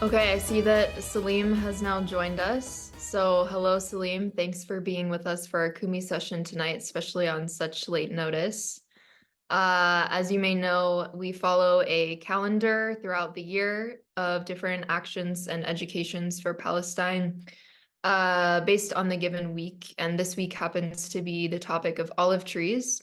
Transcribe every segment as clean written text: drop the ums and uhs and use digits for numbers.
Okay, I see that Salim has now joined us. So, hello, Salim. Thanks for being with us for our Kumi session tonight, especially on such late notice. As you may know, we follow a calendar throughout the year of different actions and educations for Palestine based on the given week. And this week happens to be the topic of olive trees.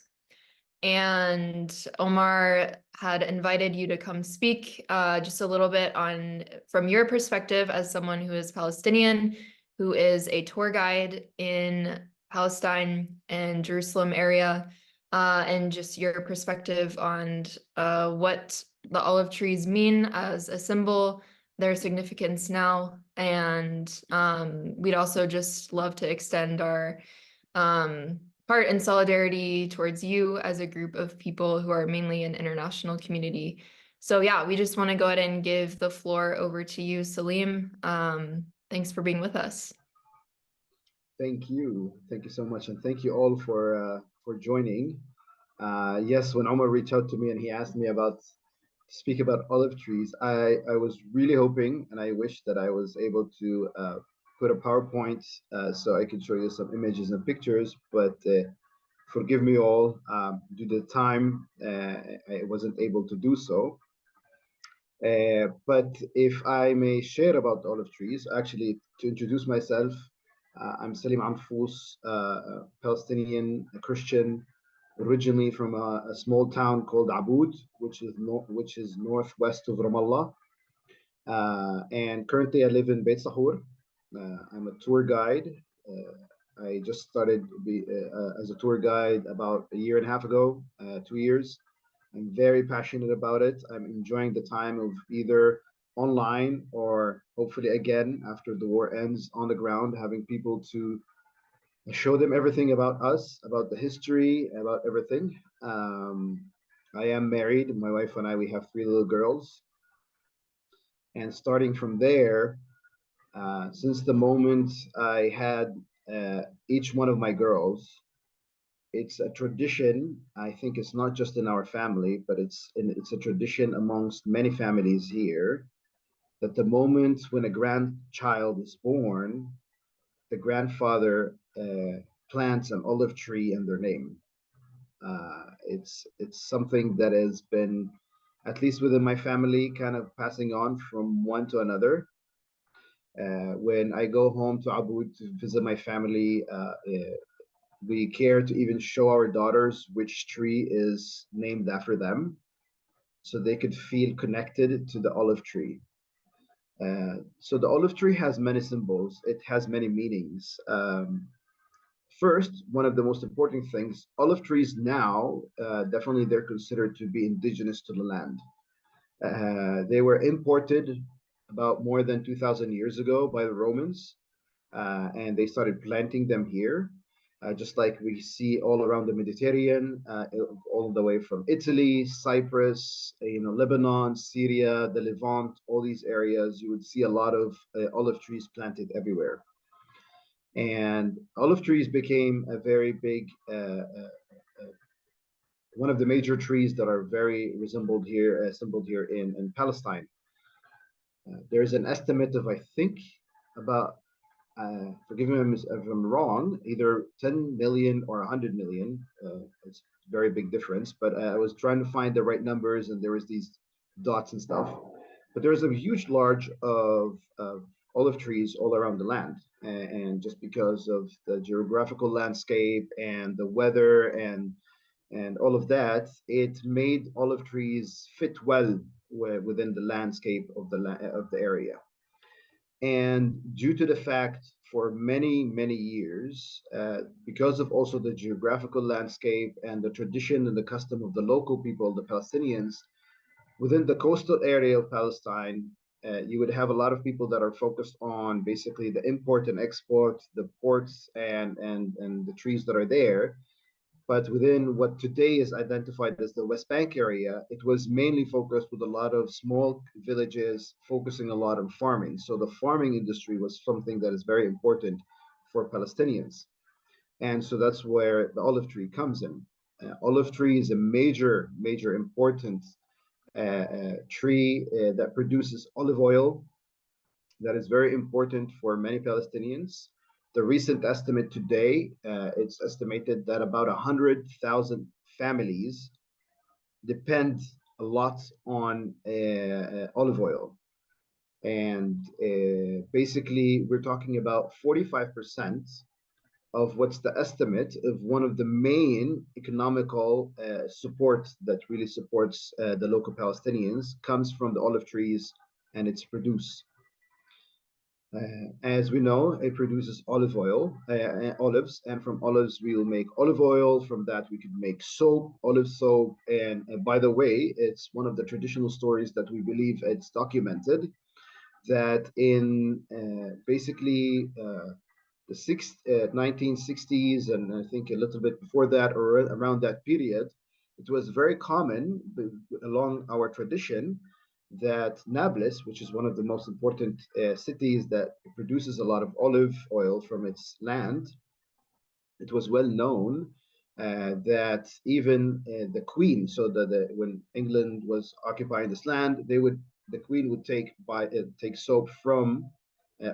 And Omar had invited you to come speak just a little bit on from your perspective as someone who is Palestinian, who is a tour guide in Palestine and Jerusalem area, and just your perspective on what the olive trees mean as a symbol, their significance now, and we'd also just love to extend our heart and solidarity towards you as a group of people who are mainly an international community. So yeah, we just want to go ahead and give the floor over to you, Salim. Thanks for being with us. Thank you so much, and thank you all for joining. Yes, when Omar reached out to me and he asked me about to speak about olive trees, I was really hoping and I wish that I was able to put a PowerPoint so I could show you some images and pictures, but forgive me all, due to time, I wasn't able to do so. But if I may share about olive trees, actually, to introduce myself, I'm Salim Anfous, Palestinian, a Christian, originally from a small town called Aboud, which is northwest of Ramallah. And currently I live in Beit Sahur. I'm a tour guide. I just started as a tour guide about a year and a half ago, 2 years. I'm very passionate about it. I'm enjoying the time of either online or hopefully again after the war ends on the ground, having people to show them everything about us, about the history, about everything. I am married. My wife and I, we have three little girls. And starting from there, since the moment I had each one of my girls, it's a tradition. I think it's not just in our family, but it's a tradition amongst many families here that the moment when a grandchild is born, the grandfather plants an olive tree in their name. It's something that has been, at least within my family, kind of passing on from one to another. When I go home to Abu to visit my family, we care to even show our daughters which tree is named after them so they could feel connected to the olive tree. So the olive tree has many symbols, it has many meanings. First, one of the most important things, olive trees now, definitely they're considered to be indigenous to the land. They were imported about more than 2,000 years ago by the Romans, and they started planting them here, just like we see all around the Mediterranean, all the way from Italy, Cyprus, Lebanon, Syria, the Levant, all these areas. You would see a lot of olive trees planted everywhere. And olive trees became a very big, one of the major trees that are very resembled here, assembled here in Palestine. There's an estimate of, I think, about, forgive me if I'm wrong, either 10 million or 100 million. It's a very big difference, but I was trying to find the right numbers and there was these dots and stuff. But there's a huge large of olive trees all around the land. And just because of the geographical landscape and the weather and all of that, it made olive trees fit well within the landscape of the area. And due to the fact for many, many years, because of also the geographical landscape and the tradition and the custom of the local people, the Palestinians, within the coastal area of Palestine, you would have a lot of people that are focused on basically the import and export, the ports and the trees that are there. But within what today is identified as the West Bank area, it was mainly focused with a lot of small villages, focusing a lot on farming. So the farming industry was something that is very important for Palestinians. And so that's where the olive tree comes in. Olive tree is a major, major important tree that produces olive oil, that is very important for many Palestinians. The recent estimate today, it's estimated that about 100,000 families depend a lot on olive oil. And basically, we're talking about 45% of what's the estimate of one of the main economical support that really supports the local Palestinians comes from the olive trees and its produce. As we know, it produces olive oil, olives, and from olives we will make olive oil. From that we could make soap, olive soap. And by the way, it's one of the traditional stories that we believe it's documented that in basically the 1960s, and I think a little bit before that or around that period, it was very common along our tradition that Nablus, which is one of the most important cities that produces a lot of olive oil from its land, it was well known that even the queen, so when England was occupying this land, the queen would take soap from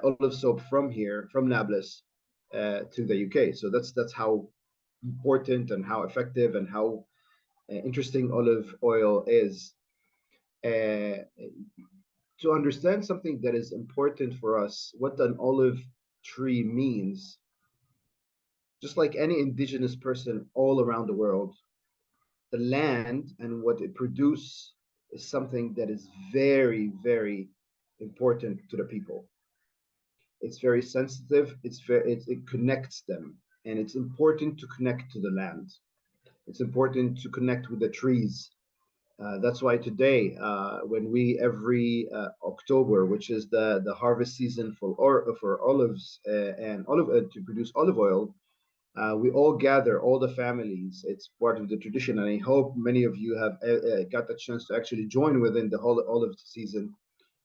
olive soap from here from Nablus to the UK. So that's how important and how effective and how interesting olive oil is. Uh, to understand something that is important for us, what an olive tree means, just like any indigenous person all around the world, the land and what it produces is something that is very, very important to the people. It's very sensitive. It connects them, and it's important to connect to the land. It's important to connect with the trees. That's why today, when we every October, which is the harvest season for olives and olive to produce olive oil, we all gather, all the families. It's part of the tradition, and I hope many of you have got the chance to actually join within the whole olive season,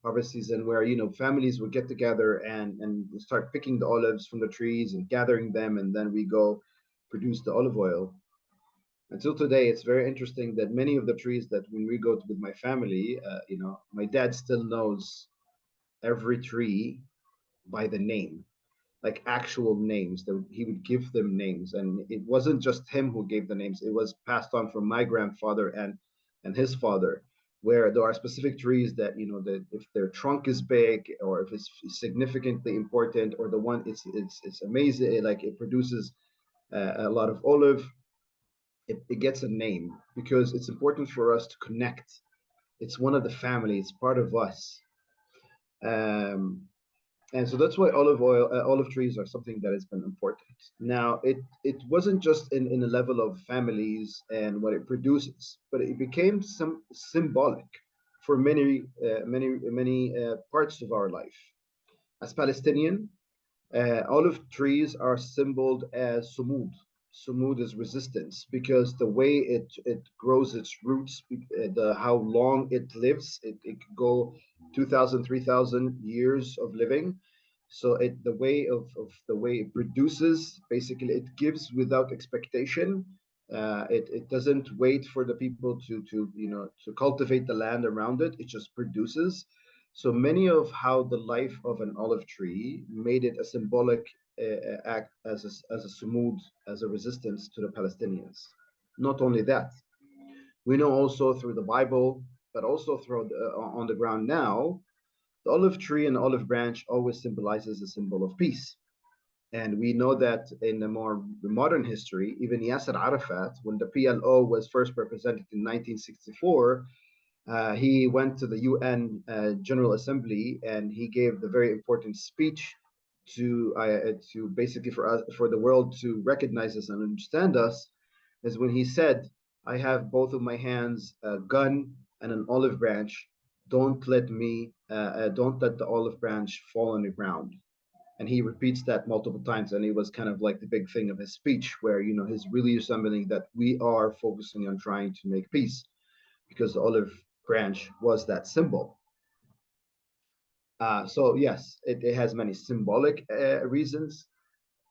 harvest season, where families would get together and start picking the olives from the trees and gathering them, and then we go produce the olive oil. Until today, it's very interesting that many of the trees that when we go to with my family, my dad still knows every tree by the name, like actual names. That he would give them names, and it wasn't just him who gave the names. It was passed on from my grandfather and his father, where there are specific trees that that if their trunk is big or if it's significantly important, or the one it's amazing, like it produces a lot of olive, it gets a name because it's important for us to connect. It's one of the family. It's part of us. Um, and so that's why olive trees are something that has been important. Now, it wasn't just in a level of families and what it produces, but it became some symbolic for many parts of our life. As Palestinian, olive trees are symboled as sumud. Sumud is resistance because the way it grows its roots, the how long it lives, it could go 2,000, 3,000 years of living. So the way it produces, basically it gives without expectation. It doesn't wait for the people to cultivate the land around it. It just produces. So many of how the life of an olive tree made it a symbolic act as a sumud, as a resistance to the Palestinians. Not only that, we know also through the Bible, but also through on the ground now, the olive tree and olive branch always symbolizes a symbol of peace. And we know that in the more modern history, even Yasser Arafat, when the PLO was first represented in 1964, he went to the UN General Assembly and he gave the very important speech to basically for the world to recognize us and understand us, is when he said, "I have both of my hands a gun and an olive branch. Don't let the olive branch fall on the ground." And he repeats that multiple times, and it was kind of like the big thing of his speech, where he's really assembling that we are focusing on trying to make peace because the olive branch was that symbol. So yes, it has many symbolic reasons,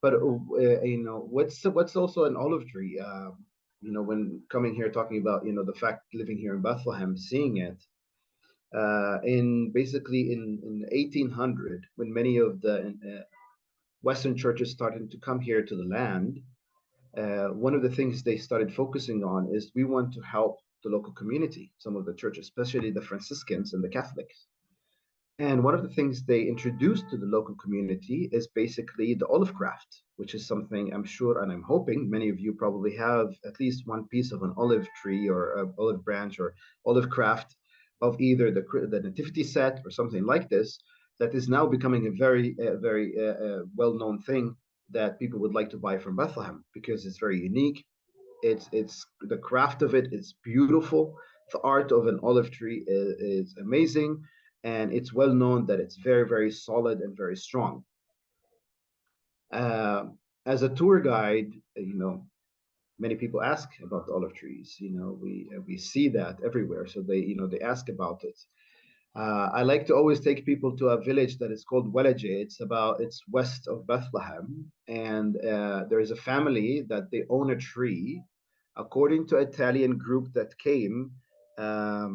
but what's also an olive tree? When coming here talking about the fact living here in Bethlehem, seeing it, in basically in 1800, when many of the Western churches started to come here to the land, one of the things they started focusing on is we want to help the local community, some of the churches, especially the Franciscans and the Catholics. And one of the things they introduced to the local community is basically the olive craft, which is something I'm sure and I'm hoping many of you probably have at least one piece of an olive tree or an olive branch or olive craft of either the nativity set or something like this that is now becoming a very well-known thing that people would like to buy from Bethlehem because it's very unique. It's the craft of it is beautiful. The art of an olive tree is amazing, and it's well known that it's very solid and very strong. Uh, as a tour guide, many people ask about the olive trees. We see that everywhere, so they ask about it. I like to always take people to a village that is called Weleje. It's west of Bethlehem, and there is a family that they own a tree. According to an Italian group that came, I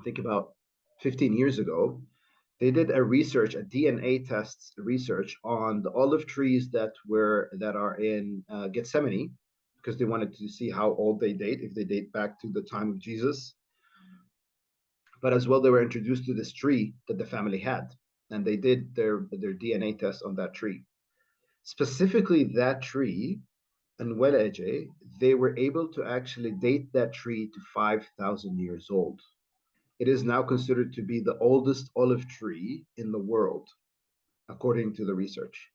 think about 15 years ago, they did a DNA test research on the olive trees that are in Gethsemane, because they wanted to see how old they date, if they date back to the time of Jesus. But as well, they were introduced to this tree that the family had, and they did their DNA test on that tree. Specifically, that tree in Weleje, they were able to actually date that tree to 5,000 years old. It is now considered to be the oldest olive tree in the world, according to the research.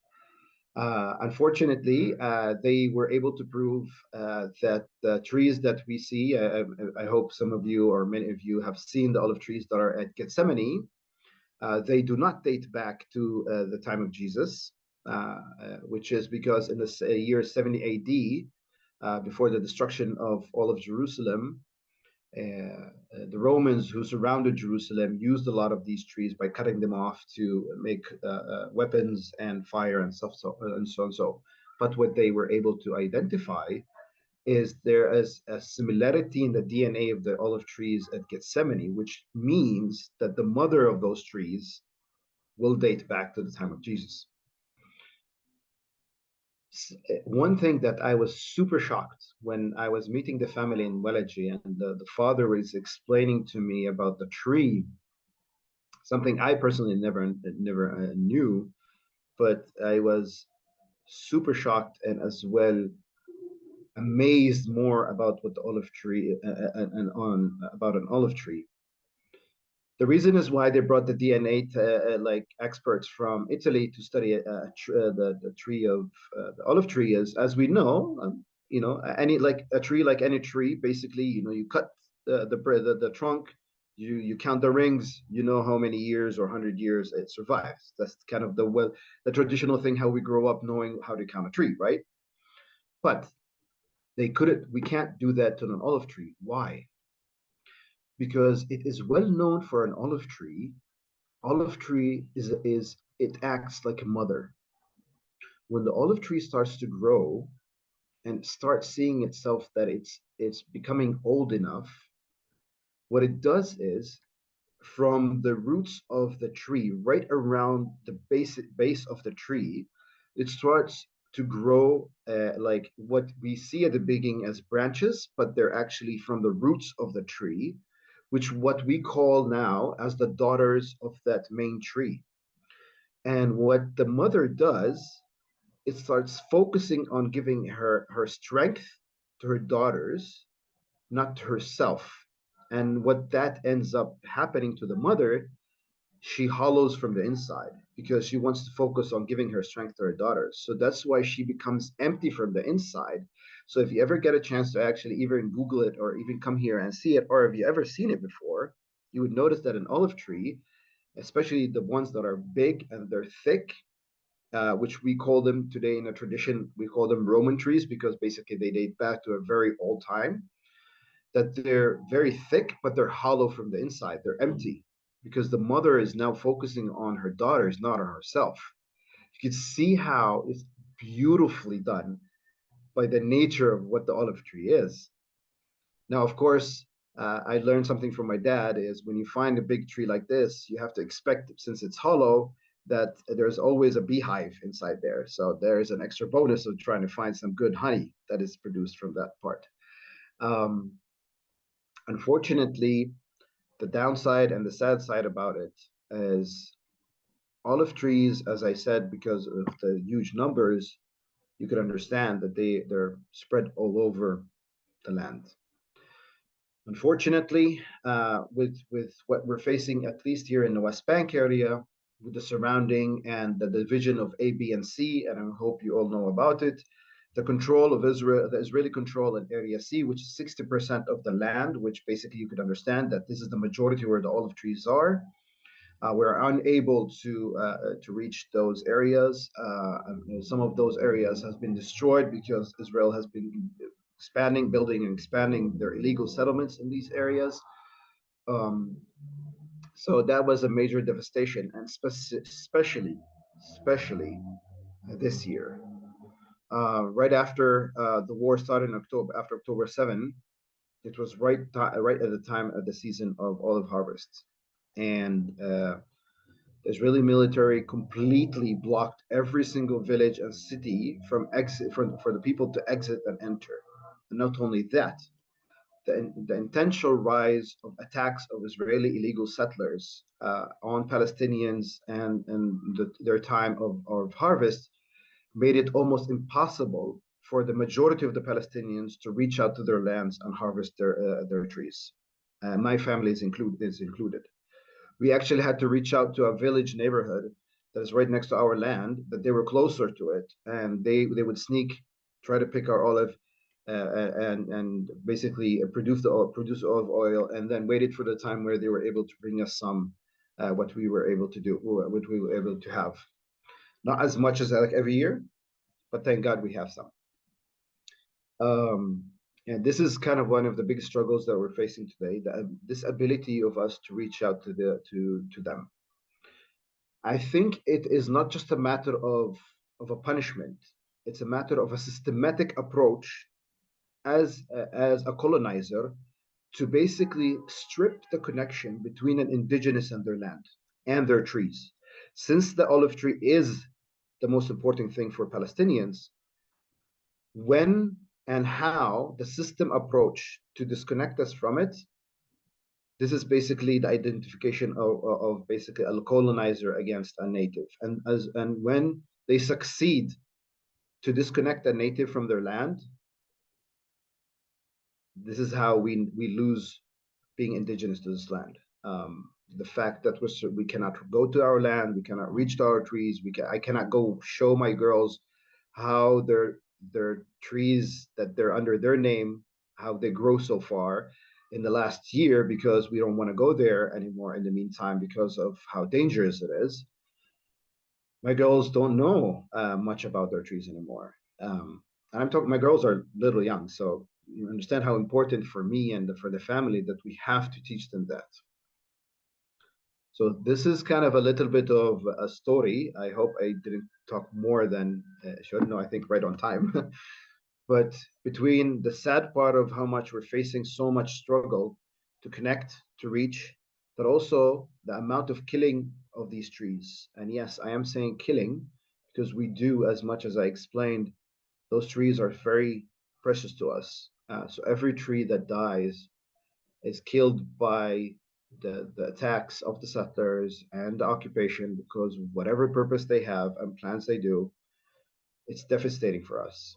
Unfortunately, they were able to prove that the trees that we see, I hope some of you or many of you have seen the olive trees that are at Gethsemane. They do not date back to the time of Jesus, which is because in the year 70 AD, before the destruction of all of Jerusalem, the Romans who surrounded Jerusalem used a lot of these trees by cutting them off to make weapons and fire and stuff, and so and so. But what they were able to identify is there is a similarity in the DNA of the olive trees at Gethsemane, which means that the mother of those trees will date back to the time of Jesus. One thing that I was super shocked when I was meeting the family in Weleji, and the father was explaining to me about the tree, something I personally never knew, but I was super shocked and as well amazed more about what the olive tree and on about an olive tree. The reason is why they brought the DNA like experts from Italy to study the tree of the olive tree is, as we know, any like a tree like any tree, basically, you cut the trunk, you count the rings, you know how many years or 100 years it survives. That's kind of the traditional thing how we grow up knowing how to count a tree, right? But we can't do that to an olive tree. Why? Because it is well known for an olive tree. Olive tree is it acts like a mother. When the olive tree starts to grow and starts seeing itself that it's becoming old enough, what it does is from the roots of the tree, right around the base of the tree, it starts to grow like what we see at the beginning as branches, but they're actually from the roots of the tree, which what we call now as the daughters of that main tree. And what the mother does, it starts focusing on giving her strength to her daughters, not to herself. And what that ends up happening to the mother, she hollows from the inside because she wants to focus on giving her strength to her daughters. So that's why she becomes empty from the inside. So if you ever get a chance to actually even Google it or even come here and see it, or if you ever seen it before, you would notice that an olive tree, especially the ones that are big and they're thick, which we call them today in a tradition, we call them Roman trees because basically they date back to a very old time, that they're very thick, but they're hollow from the inside. They're empty because the mother is now focusing on her daughters, not on herself. You can see how it's beautifully done by the nature of what the olive tree is. Now, of course, I learned something from my dad is when you find a big tree like this, you have to expect, since it's hollow, that there's always a beehive inside there. So there's an extra bonus of trying to find some good honey that is produced from that part. Um, Unfortunately, the downside and the sad side about it is olive trees, as I said, because of the huge numbers, you could understand that they're spread all over the land. Unfortunately, with what we're facing, at least here in the West Bank area, with the surrounding and the division of A, B, and C, and I hope you all know about it, the control of Israel, the Israeli control in Area C, which is 60% of the land, which basically you could understand that this is the majority where the olive trees are. We're unable to reach those areas. Some of those areas has been destroyed because Israel has been expanding, building, and expanding their illegal settlements in these areas. Um, so that was a major devastation, and especially this year, right after the war started in October, after October 7, it was right at the time of the season of olive harvest, and the Israeli military completely blocked every single village and city from exit for the people to exit and enter. And not only that, the intentional rise of attacks of Israeli illegal settlers on Palestinians and their time of harvest made it almost impossible for the majority of the Palestinians to reach out to their lands and harvest their trees. My family is included. We actually had to reach out to a village neighborhood that is right next to our land, that they were closer to it, and they would sneak, try to pick our olive, and basically produce olive oil, and then waited for the time where they were able to bring us some, what we were able to do, what we were able to have. Not as much as like every year, but thank God we have some. Um, and this is kind of one of the big struggles that we're facing today, this ability of us to reach out to them. I think it is not just a matter of a punishment. It's a matter of a systematic approach as a colonizer to basically strip the connection between an indigenous and their land and their trees. Since the olive tree is the most important thing for Palestinians, when and how the system approach to disconnect us from it, this is basically the identification of basically a colonizer against a native. And when they succeed to disconnect a native from their land, this is how we lose being indigenous to this land. The fact that we cannot go to our land, we cannot reach to our trees, I cannot go show my girls how their trees that they're under their name, how they grow so far in the last year because we don't want to go there anymore in the meantime because of how dangerous it is. My girls don't know much about their trees anymore. And I'm talking, my girls are little young, so you understand how important for me and for the family that we have to teach them that. So this is kind of a little bit of a story. I hope I didn't talk more than I should. No, I think right on time. But between the sad part of how much we're facing so much struggle to connect, to reach, but also the amount of killing of these trees. And yes, I am saying killing because we do, as much as I explained, those trees are very precious to us. So every tree that dies is killed by the attacks of the settlers and the occupation because of whatever purpose they have and plans they do, it's devastating for us.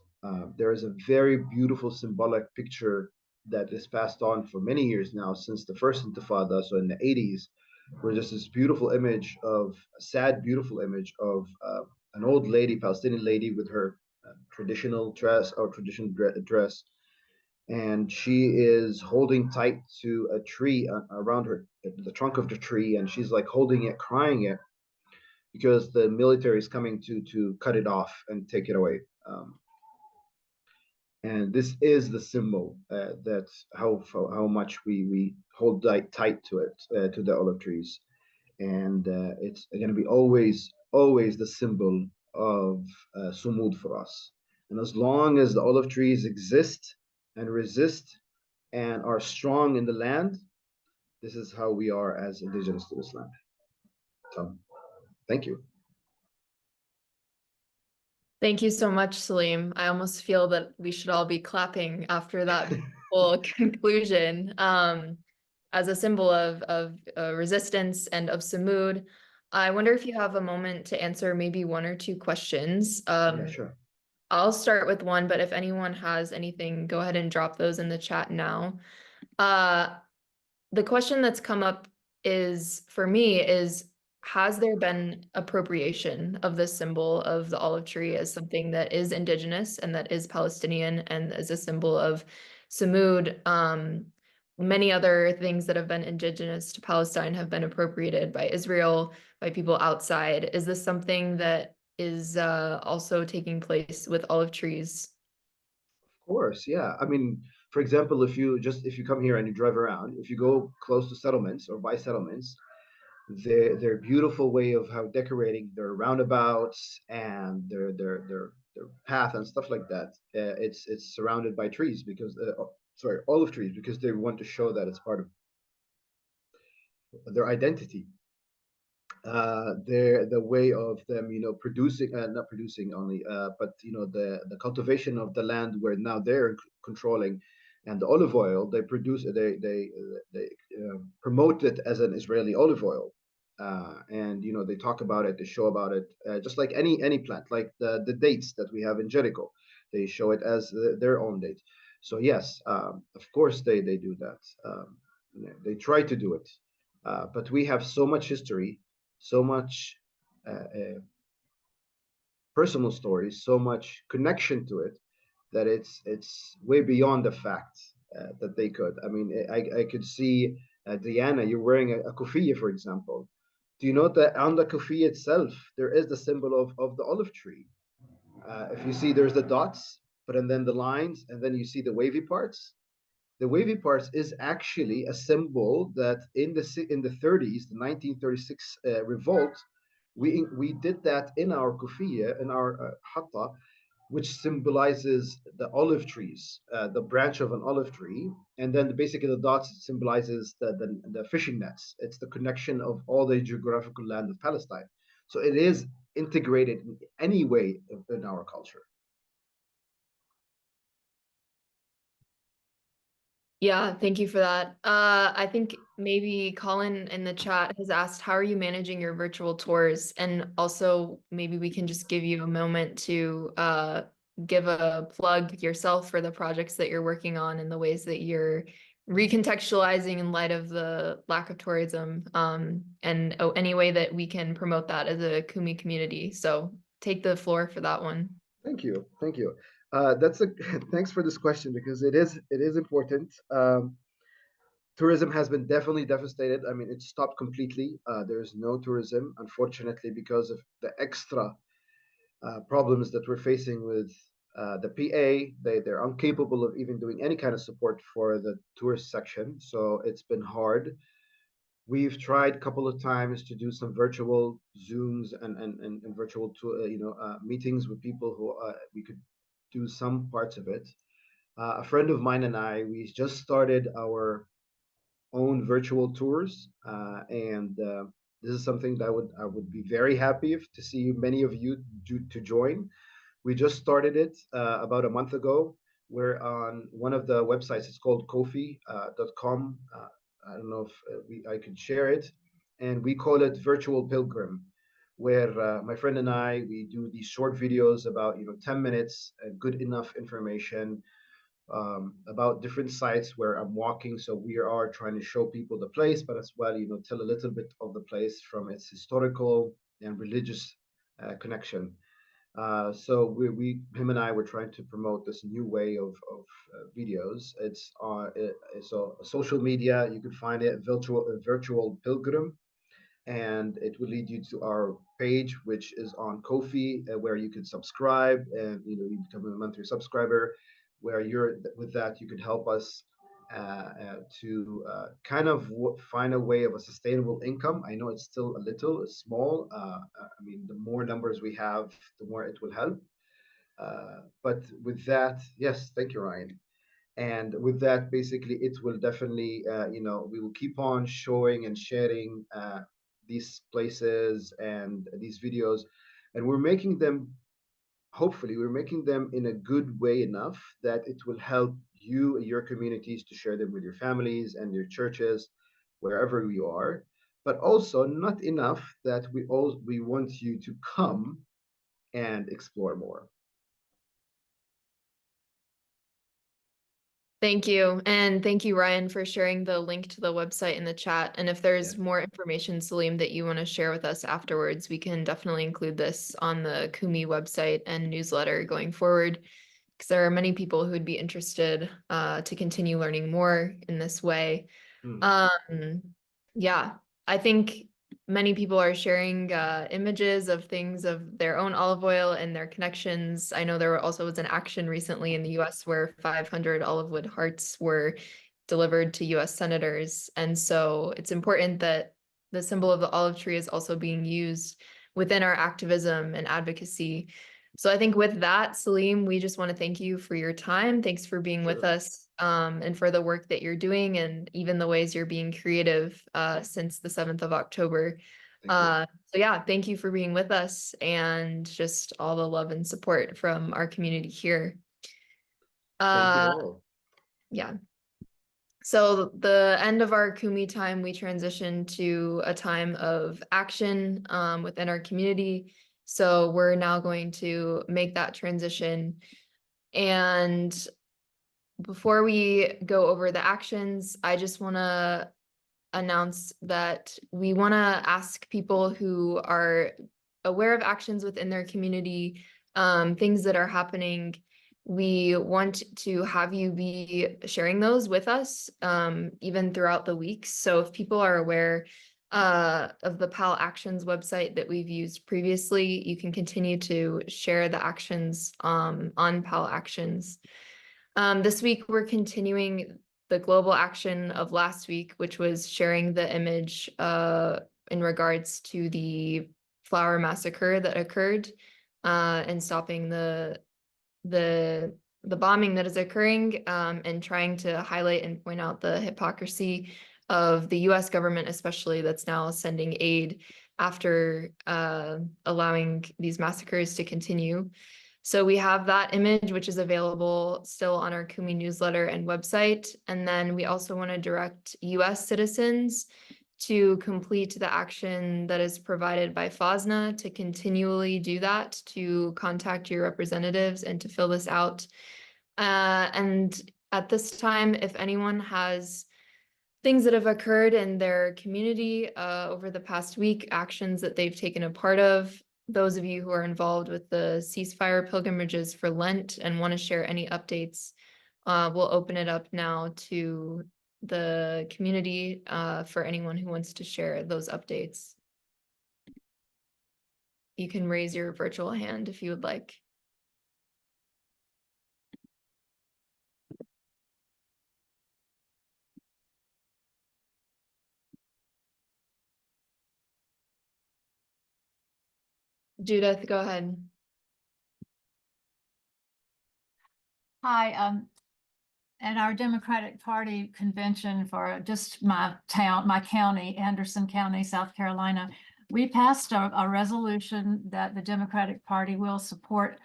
There is a very beautiful symbolic picture that is passed on for many years now since the first Intifada, so in the 80s, where there's this beautiful image of a sad, beautiful image of an old lady, Palestinian lady, with her traditional dress or traditional dress, and she is holding tight to a tree around her, the trunk of the tree, and she's like holding it, crying it, because the military is coming to cut it off and take it away. And this is the symbol that how much we hold tight to it, to the olive trees, and it's going to be always the symbol of sumud for us. And as long as the olive trees exist and resist, and are strong in the land, this is how we are as indigenous to this land. So thank you. Thank you so much, Salim. I almost feel that we should all be clapping after that beautiful conclusion. As a symbol of resistance and of Samud, I wonder if you have a moment to answer maybe one or two questions. Yeah, sure. I'll start with one, but if anyone has anything, go ahead and drop those in the chat now. Uh, the question that's come up is for me is has there been appropriation of this symbol of the olive tree as something that is indigenous and that is Palestinian and as a symbol of Samud? Many other things that have been indigenous to Palestine have been appropriated by Israel, by people outside. Is this something that is also taking place with olive trees? Of course, yeah. I mean, for example, if you come here and you drive around, if you go close to settlements or by settlements, their beautiful way of how decorating their roundabouts and their path and stuff like that. It's surrounded by trees because sorry, olive trees because they want to show that it's part of their identity. The way of them, producing, not producing only, but the cultivation of the land where now they're controlling, and the olive oil they produce, they promote it as an Israeli olive oil, and they talk about it, they show about it, just like any plant, like the dates that we have in Jericho, they show it as their own date. So yes, of course they do that. They try to do it, but we have so much history, so much personal stories, so much connection to it that it's way beyond the fact that they could. I mean, I could see Diana, you're wearing a kufiya, for example. Do you know that on the kufiya itself there is the symbol of the olive tree? If you see, there's the dots, but and then the lines, and then you see the wavy parts. The wavy parts is actually a symbol that in the 30s, the 1936 revolt, we did that in our kufiya, in our hatta, which symbolizes the olive trees, the branch of an olive tree, and then basically the dots symbolizes the fishing nets. It's the connection of all the geographical land of Palestine. So it is integrated in any way in our culture. Yeah, thank you for that. I think maybe Colin in the chat has asked, how are you managing your virtual tours? And also, maybe we can just give you a moment to give a plug yourself for the projects that you're working on and the ways that you're recontextualizing in light of the lack of tourism, and any way that we can promote that as a Kumi community. So take the floor for that one. Thank you, thank you. That's a thanks for this question because it is important. Tourism has been definitely devastated. I mean, it stopped completely. There is no tourism, unfortunately, because of the extra problems that we're facing with the PA. They're incapable of even doing any kind of support for the tourist section. So it's been hard. We've tried a couple of times to do some virtual Zooms and virtual meetings with people who we could do some parts of it. A friend of mine and I, we just started our own virtual tours, and this is something that I would be very happy if to see many of you to join. We just started it about a month ago. We're on one of the websites. It's called Kofi.com. I don't know if I could share it, and we call it Virtual Pilgrim, where my friend and I we do these short videos about 10 minutes, good enough information about different sites where I'm walking. So we are trying to show people the place, but as well, tell a little bit of the place from its historical and religious connection. So him and I were trying to promote this new way of videos. It's a social media. You can find it virtual pilgrim, and it will lead you to our page, which is on Kofi, where you can subscribe, and you become a monthly subscriber, where you're with that you could help us to kind of find a way of a sustainable income. I know it's still a little small. I mean, the more numbers we have, the more it will help. But with that, yes, thank you, Ryan. And with that, basically, it will definitely, we will keep on showing and sharing these places and these videos, and we're making them, hopefully, we're making them in a good way enough that it will help you and your communities to share them with your families and your churches, wherever you are. But also not enough that we want you to come and explore more. Thank you. And thank you, Ryan, for sharing the link to the website in the chat. And if there's Yes. more information, Salim, that you want to share with us afterwards, we can definitely include this on the Kumi website and newsletter going forward, because there are many people who would be interested to continue learning more in this way. Mm. Um, yeah, I think many people are sharing images of things of their own olive oil and their connections. I know there also was an action recently in the US where 500 olive wood hearts were delivered to US senators. And so it's important that the symbol of the olive tree is also being used within our activism and advocacy. So I think with that, Salim, we just want to thank you for your time. Thanks for being with Sure. us, and for the work that you're doing and even the ways you're being creative since the 7th of October. Thank you. So yeah, thank you for being with us and just all the love and support from our community here. Thank you Uh, all. yeah. So the end of our Kumi time, we transition to a time of action within our community. So we're now going to make that transition. And before we go over the actions, I just want to announce that we want to ask people who are aware of actions within their community, things that are happening. We want to have you be sharing those with us, even throughout the weeks. So if people are aware of the PAL Actions website that we've used previously, you can continue to share the actions on PAL Actions. This week, we're continuing the global action of last week, which was sharing the image in regards to the flower massacre that occurred and stopping the the bombing that is occurring, and trying to highlight and point out the hypocrisy of the US government, especially that's now sending aid after allowing these massacres to continue. So we have that image, which is available still on our Kumi newsletter and website. And then we also want to direct US citizens to complete the action that is provided by FOSNA, to continually do that, to contact your representatives and to fill this out. And at this time, if anyone has things that have occurred in their community over the past week, actions that they've taken a part of, those of you who are involved with the ceasefire pilgrimages for Lent and want to share any updates, we'll open it up now to the community for anyone who wants to share those updates. You can raise your virtual hand if you would like. Judith, go ahead. Hi, at our Democratic Party convention for just my town, my county, Anderson County, South Carolina, we passed a resolution that the Democratic Party will support,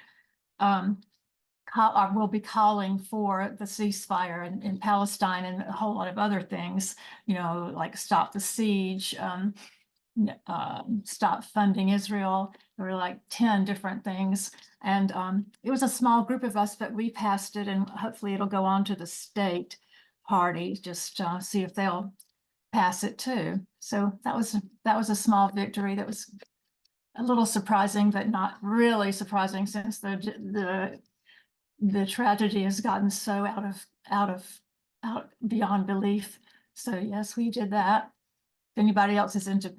will be calling for the ceasefire in Palestine and a whole lot of other things, like stop the siege, stop funding Israel. There were like 10 different things. And it was a small group of us, but we passed it, and hopefully it'll go on to the state party, just see if they'll pass it too. So that was a small victory. That was a little surprising, but not really surprising, since the tragedy has gotten so out beyond belief. So yes, we did that. If anybody else is into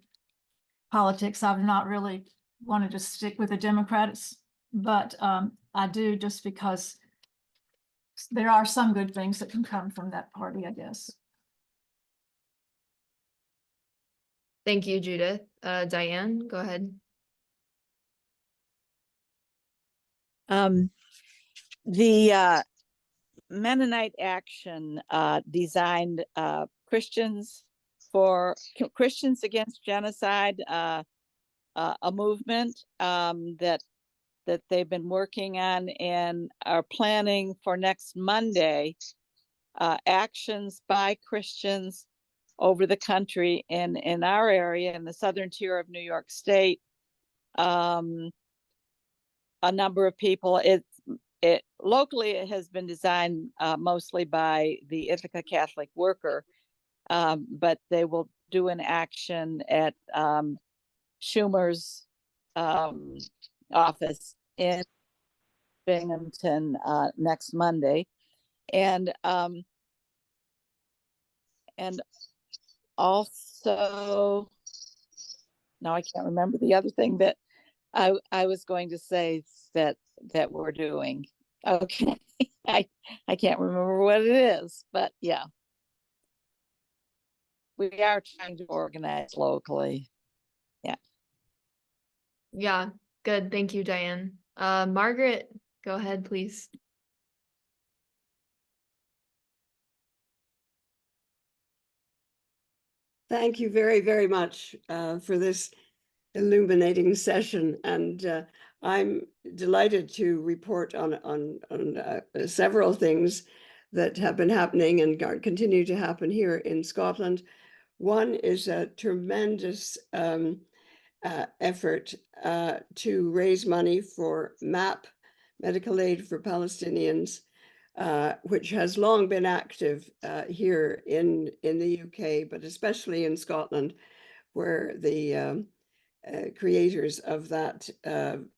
politics, I've not really wanted to stick with the Democrats, but I do, just because there are some good things that can come from that party, I guess. Thank you, Judith. Diane, go ahead. The Mennonite Action designed Christians Against Genocide, a movement that they've been working on and are planning for next Monday, actions by Christians over the country and in our area, in the southern tier of New York State. A number of people, locally it has been designed mostly by the Ithaca Catholic Worker, but they will do an action at Schumer's office in Binghamton next Monday, and also now I can't remember the other thing that I was going to say that we're doing. Okay, I can't remember what it is, but yeah, we are trying to organize locally. Yeah, good. Thank you, Diane. Margaret, go ahead, please. Thank you very, very much for this illuminating session. And I'm delighted to report on several things that have been happening and continue to happen here in Scotland. One is a tremendous effort to raise money for MAP, Medical Aid for Palestinians, which has long been active here in the UK, but especially in Scotland, where the creators of that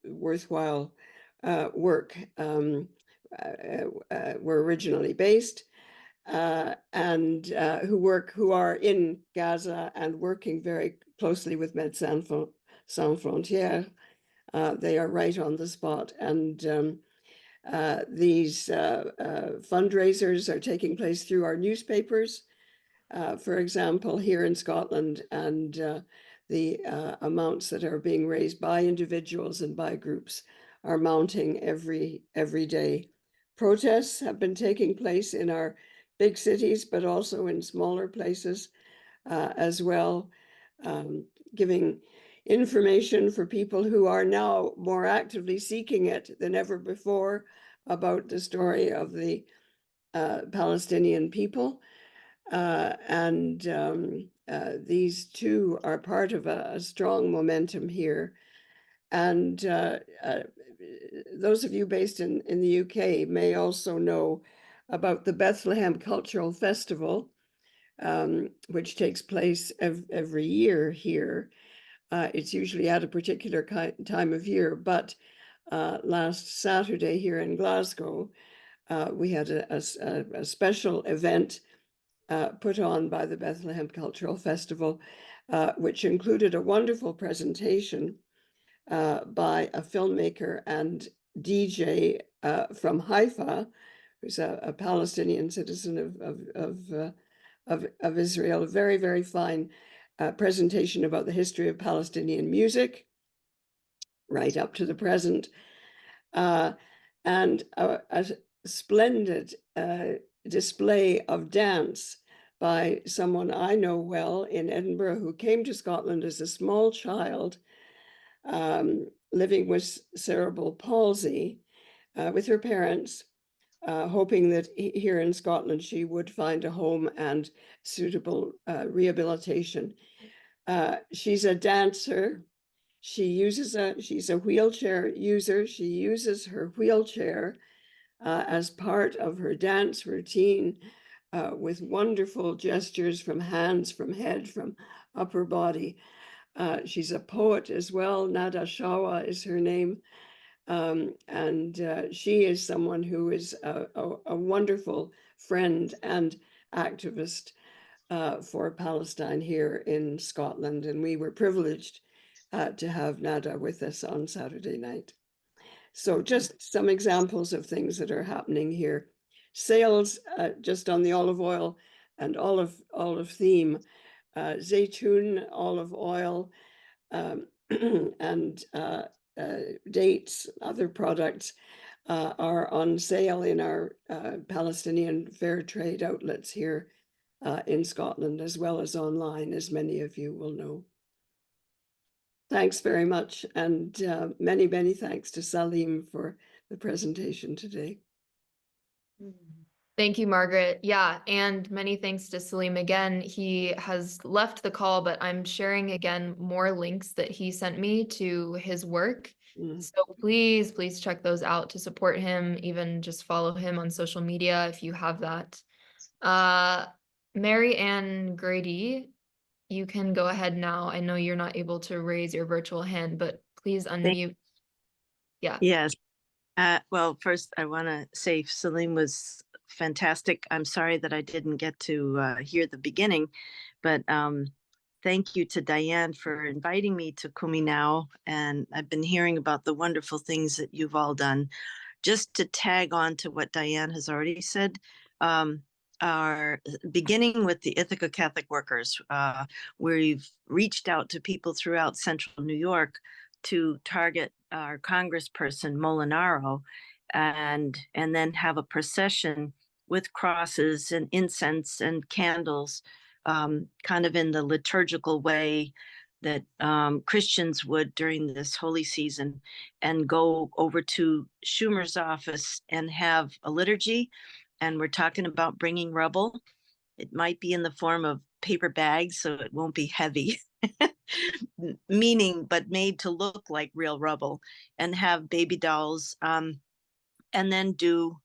worthwhile work were originally based, and who are in Gaza and working very closely with Médecins Sans Frontières. They are right on the spot, and these fundraisers are taking place through our newspapers, for example, here in Scotland, and the amounts that are being raised by individuals and by groups are mounting every day. Protests have been taking place in our big cities, but also in smaller places as well, giving information for people who are now more actively seeking it than ever before about the story of the Palestinian people. These two are part of a strong momentum here. And those of you based in the UK may also know about the Bethlehem Cultural Festival, which takes place every year here. It's usually at a particular time of year, but last Saturday here in Glasgow, we had a special event put on by the Bethlehem Cultural Festival, which included a wonderful presentation by a filmmaker and DJ from Haifa, who's a Palestinian citizen of Israel. A very, very fine presentation about the history of Palestinian music, right up to the present, and a splendid display of dance by someone I know well in Edinburgh, who came to Scotland as a small child, living with cerebral palsy, with her parents, hoping that here in Scotland she would find a home and suitable rehabilitation. She's a dancer. She's a wheelchair user. She uses her wheelchair as part of her dance routine, with wonderful gestures from hands, from head, from upper body. She's a poet as well. Nada Shawa is her name. And she is someone who is a wonderful friend and activist for Palestine here in Scotland. And we were privileged to have Nada with us on Saturday night. So just some examples of things that are happening here. Sales just on the olive oil and olive theme, zaytun olive oil, and dates, other products are on sale in our Palestinian fair trade outlets here in Scotland, as well as online, as many of you will know. Thanks very much, and many, many thanks to Salim for the presentation today. Thank you, Margaret. Yeah, and many thanks to Salim again. He has left the call, but I'm sharing again more links that he sent me to his work. So please, please check those out to support him. Even just follow him on social media if you have that. Mary Ann Grady, you can go ahead now. I know you're not able to raise your virtual hand, but please unmute. Yeah. Yes. Well, first I want to say Salim was fantastic. I'm sorry that I didn't get to hear the beginning, but thank you to Diane for inviting me to Kumi now. And I've been hearing about the wonderful things that you've all done. Just to tag on to what Diane has already said, are beginning with the Ithaca Catholic Workers, we've reached out to people throughout central New York to target our congressperson Molinaro, and then have a procession with crosses and incense and candles, kind of in the liturgical way that Christians would during this holy season, and go over to Schumer's office and have a liturgy. And we're talking about bringing rubble. It might be in the form of paper bags, so it won't be heavy, but made to look like real rubble, and have baby dolls, and then do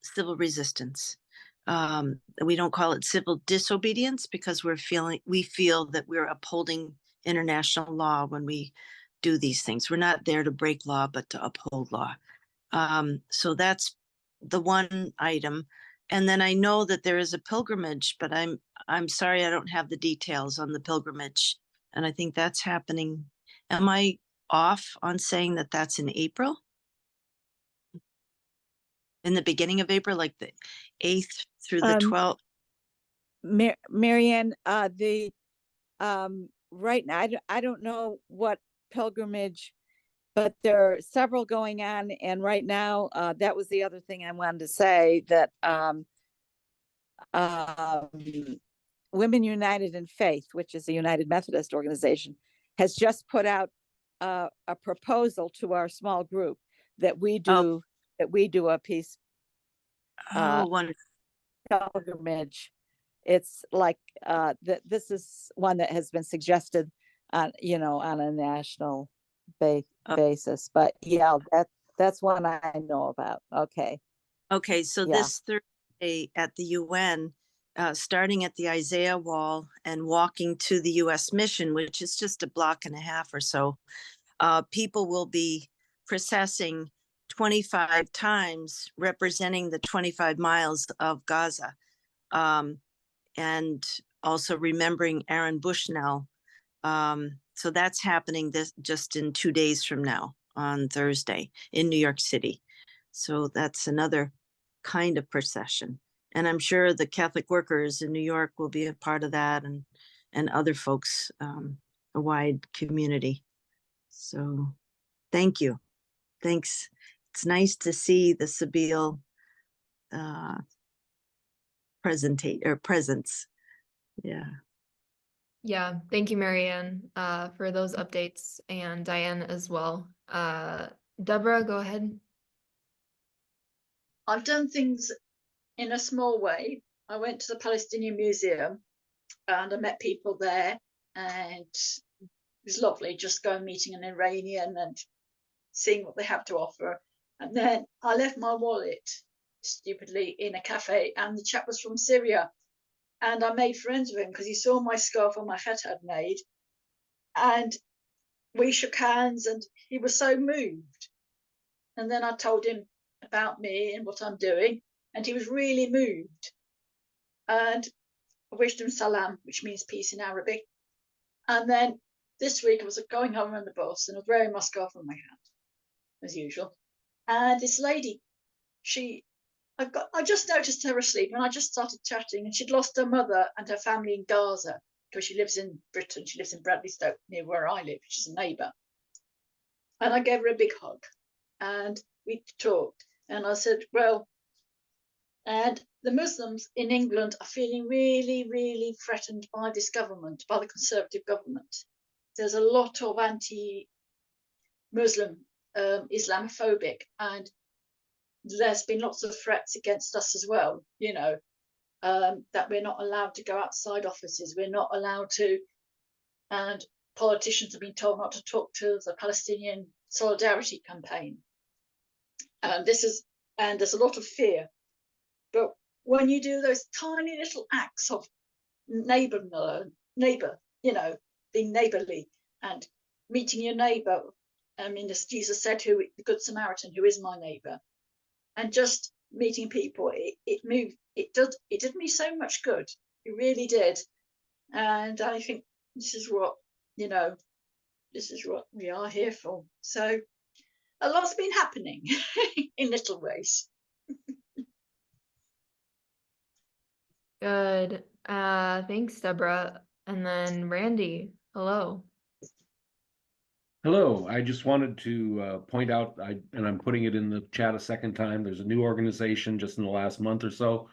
civil resistance. We don't call it civil disobedience because we feel that we're upholding international law when we do these things. We're not there to break law, but to uphold law. So that's the one item. And then I know that there is a pilgrimage, but I'm sorry I don't have the details on the pilgrimage. And I think that's happening. Am I off on saying that that's in April? In the beginning of April, like the 8th through the 12th? Marianne, right now, I don't know what pilgrimage, but there are several going on. And right now, that was the other thing I wanted to say, that Women United in Faith, which is a United Methodist organization, has just put out a proposal to our small group that we do a peace pilgrimage. It's like this is one that has been suggested on a national basis. But yeah, that's one I know about. Okay, so yeah. This Thursday at the UN, starting at the Isaiah Wall and walking to the US Mission, which is just a block and a half or so, people will be processing 25 times, representing the 25 miles of Gaza, and also remembering Aaron Bushnell. So that's happening just in 2 days from now on Thursday in New York City. So that's another kind of procession. And I'm sure the Catholic Workers in New York will be a part of that, and other folks, a wide community. So thank you. Thanks. It's nice to see the Sabile presence. Yeah. Yeah, thank you, Marianne, for those updates, and Diane as well. Deborah, go ahead. I've done things in a small way. I went to the Palestinian Museum and I met people there, and it was lovely just going meeting an Iranian and seeing what they have to offer. And then I left my wallet stupidly in a cafe, and the chap was from Syria. And I made friends with him because he saw my scarf on my head had made. And we shook hands, and he was so moved. And then I told him about me and what I'm doing, and he was really moved. And I wished him salam, which means peace in Arabic. And then this week I was going home on the bus, and I was wearing my scarf on my hand, as usual. And this lady, I just noticed her asleep, and I just started chatting, and she'd lost her mother and her family in Gaza because she lives in Britain. She lives in Bradleystoke, near where I live. She's a neighbour. And I gave her a big hug. And we talked, and I said, well, and the Muslims in England are feeling really, really threatened by this government, by the Conservative government. There's a lot of anti-Muslim, Islamophobic, and there's been lots of threats against us as well, you know, that we're not allowed to go outside offices, we're not allowed to, and politicians have been told not to talk to the Palestinian solidarity campaign. And there's a lot of fear. But when you do those tiny little acts of neighbor, you know, being neighborly and meeting your neighbor, I mean, as Jesus said, the Good Samaritan, who is my neighbor, and just meeting people, it did me so much good. It really did. And I think this is what, you know, this is what we are here for. So a lot's been happening in little ways. Good. Thanks, Deborah. And then Randy, hello. Hello, I just wanted to point out, and I'm putting it in the chat a second time, there's a new organization just in the last month or so,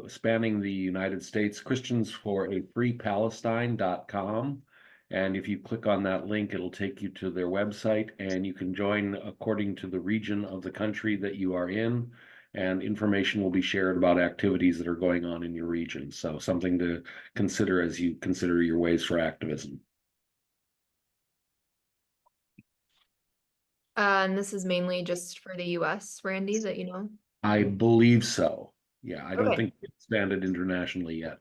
spanning the United States, Christians for a Free Palestine.com. And if you click on that link, it'll take you to their website, and you can join according to the region of the country that you are in, and information will be shared about activities that are going on in your region. So something to consider as you consider your ways for activism. And this is mainly just for the US, Randy, that you know? I believe so. Yeah, I don't Okay. think it's expanded internationally yet.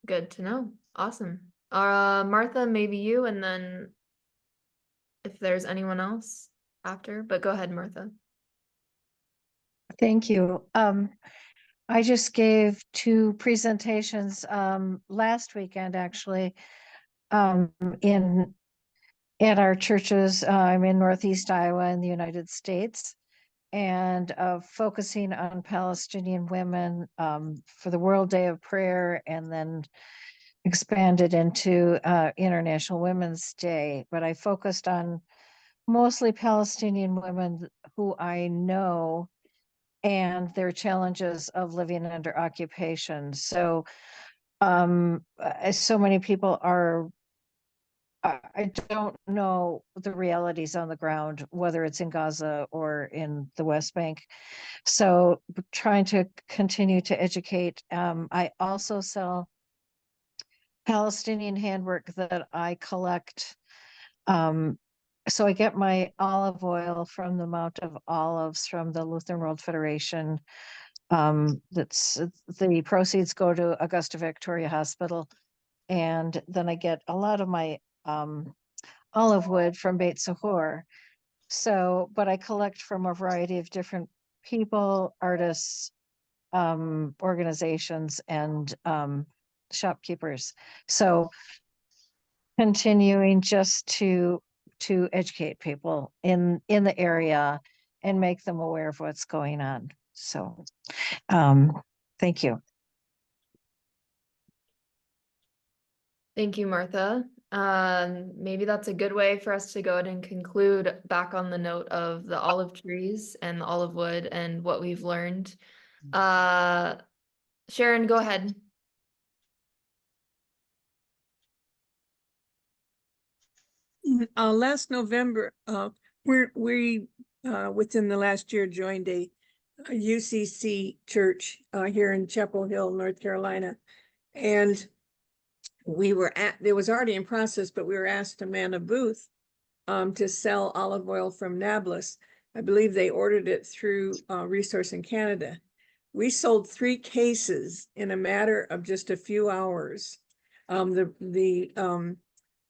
Good to know. Awesome. Martha, maybe you, and then if there's anyone else after, but go ahead, Martha. Thank you. I just gave 2 presentations last weekend, actually, at our churches. I'm in Northeast Iowa in the United States, and focusing on Palestinian women for the World Day of Prayer, and then expanded into International Women's Day. But I focused on mostly Palestinian women who I know and their challenges of living under occupation. So so many people are, I don't know the realities on the ground, whether it's in Gaza or in the West Bank. So trying to continue to educate. I also sell Palestinian handwork that I collect. So I get my olive oil from the Mount of Olives from the Lutheran World Federation. The proceeds go to Augusta Victoria Hospital, and then I get a lot of my olive wood from Beit Sahur. So, but I collect from a variety of different people, artists, organizations, and shopkeepers. So continuing just to educate people in the area and make them aware of what's going on. So thank you. Thank you, Martha. Maybe that's a good way for us to go ahead and conclude back on the note of the olive trees and the olive wood and what we've learned. Sharon, go ahead. Last November, we within the last year joined a UCC church here in Chapel Hill, North Carolina, and it was already in process, but we were asked to man a booth to sell olive oil from Nablus. I believe they ordered it through Resource in Canada. We sold 3 cases in a matter of just a few hours. The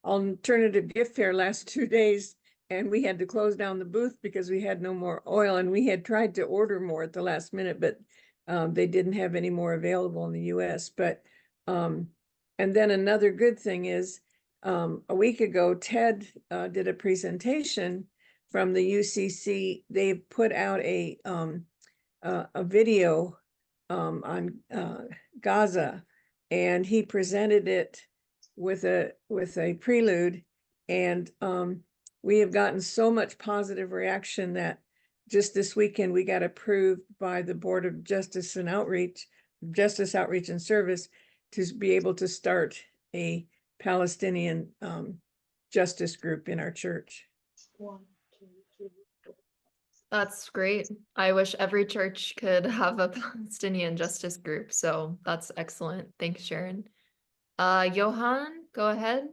alternative gift fair last 2 days, and we had to close down the booth because we had no more oil, and we had tried to order more at the last minute, but they didn't have any more available in the US. But and then another good thing is a week ago, Ted did a presentation from the UCC. They put out a video on Gaza, and he presented it with a prelude, and we have gotten so much positive reaction that just this weekend, we got approved by the Board of Justice and Outreach, Justice Outreach and Service, to be able to start a Palestinian justice group in our church. That's great. I wish every church could have a Palestinian justice group. So that's excellent. Thanks, Sharon. Johan, go ahead.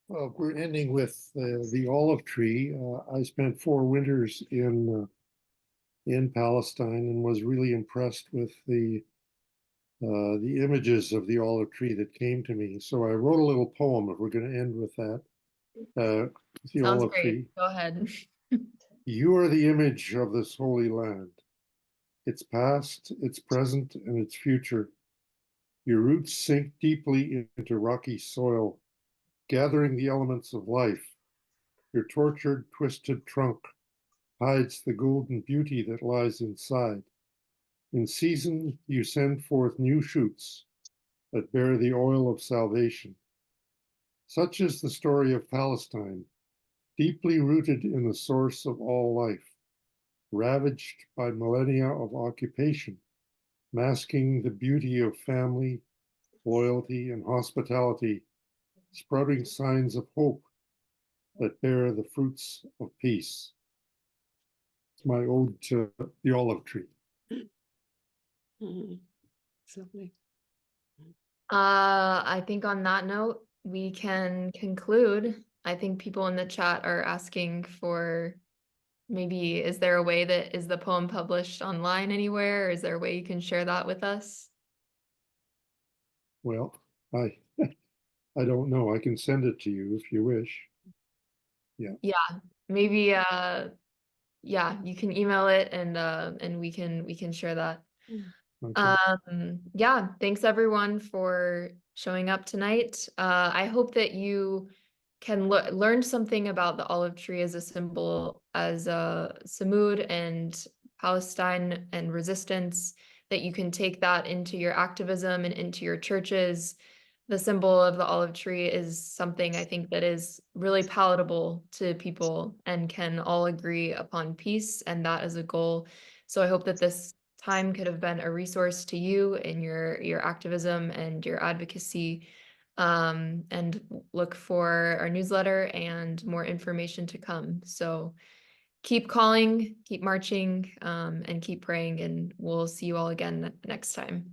We're ending with the olive tree. I spent 4 winters in Palestine and was really impressed with the images of the olive tree that came to me. So I wrote a little poem. If we're going to end with that, the Sounds olive great. tree. Go ahead. You are the image of this holy land, its past, its present, and its future. Your roots sink deeply into rocky soil, gathering the elements of life. Your tortured, twisted trunk hides the golden beauty that lies inside. In season, you send forth new shoots that bear the oil of salvation. Such is the story of Palestine, deeply rooted in the source of all life, ravaged by millennia of occupation, masking the beauty of family, loyalty, and hospitality, sprouting signs of hope that bear the fruits of peace. It's my ode to the olive tree. Something. I think on that note, we can conclude. I think people in the chat are asking for maybe, is there a way that is the poem published online anywhere? Or is there a way you can share that with us? Well, I don't know. I can send it to you if you wish. Yeah, maybe yeah, you can email it and we can share that. Okay. Yeah, thanks everyone for showing up tonight. I hope that you can learn something about the olive tree as a symbol, as Samud and Palestine and resistance, that you can take that into your activism and into your churches. The symbol of the olive tree is something I think that is really palatable to people and can all agree upon peace, and that is a goal. So I hope that this time could have been a resource to you in your activism and your advocacy. And look for our newsletter and more information to come. So keep calling, keep marching, and keep praying, and we'll see you all again next time.